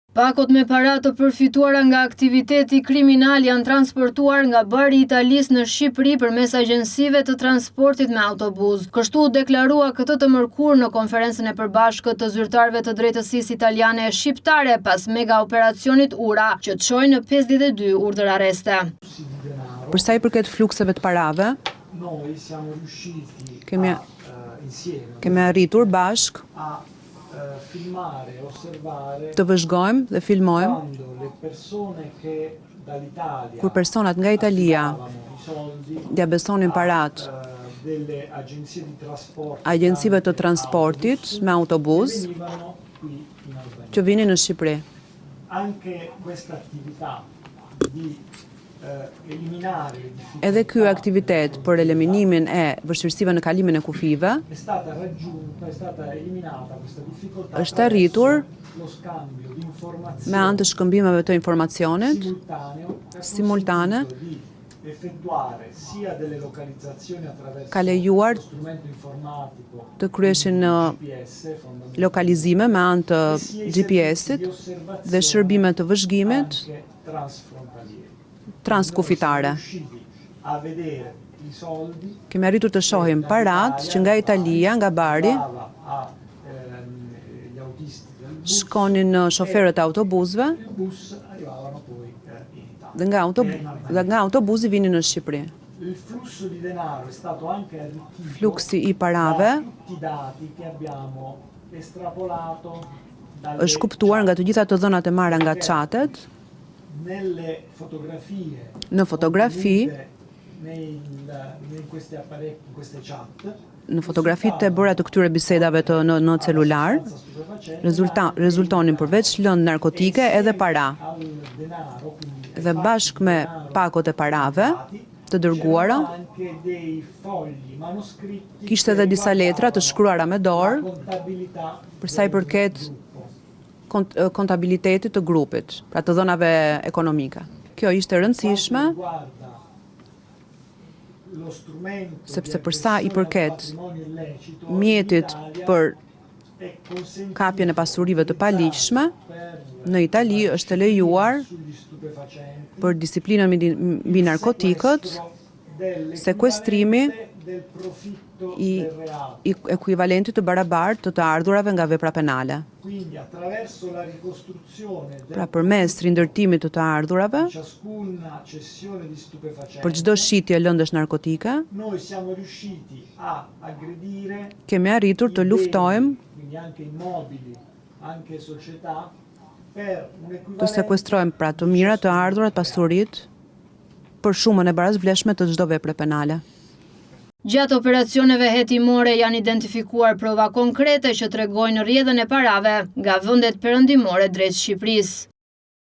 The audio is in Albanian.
Pakot me para të përfituara nga aktiviteti kriminal janë transportuar nga bari i Italisë në Shqipëri përmes agjensive të transportit me autobus. Kështu deklarua këtë të mërkurë në konferencën e përbashkët të zyrtarëve të drejtësisë italiane e shqiptare pas mega operacionit Ura, që çoi në 52 urdhër arreste. Për sa i përket flukseve të parave, kemi arritur bashk të vëzhgojmë dhe filmojmë kur personat nga Italia ja besonin parat agjensive të transportit me autobus që vinin në Shqipëri. Edhe ky aktivitet për eliminimin e vështirësive në kalimin e kufive është arritur me anë të shkëmbimeve të informacionit simultane, ka lejuar të kryeshin lokalizime me anë të GPS-it dhe shërbime të vëzhgimit transkufitare. Kemi arritur të shohim parat që nga Italia, nga bari, shkonin në shoferët e autobusëve dhe nga autobusi vinin në Shqipëri. Fluksi i parave është kuptuar nga të gjitha të dhënat e marra nga chatet, në fotografi, në fotografitë e bëra të këtyre bisedave në celular, rezultonin përveç lëndë narkotike edhe para. Dhe bashk me pakot e parave të dërguara, kishte edhe disa letra të shkruara me dorë për sa i përket kontabilitetit të grupit, pra të dhënave ekonomike. Kjo ishte rëndësishme, sepse për sa i përket mjetit për kapjen e pasurive të paligjshme, në Itali është lejuar për disiplinën mbi narkotikët, sekuestrimi i ekuivalentit të barabartë të ardhurave nga vepra penale. Pra përmes rindërtimit të ardhurave, për çdo shitje lëndësh narkotike, kemi arritur të luftojmë, të sekuestrojmë pra të mirat, të ardhurat, pasurit, për shumën e barazvleshme të çdo vepre penale. Gjatë operacioneve hetimore janë identifikuar prova konkrete që tregojnë rrjedhën e parave nga vendet perëndimore drejt Shqipërisë.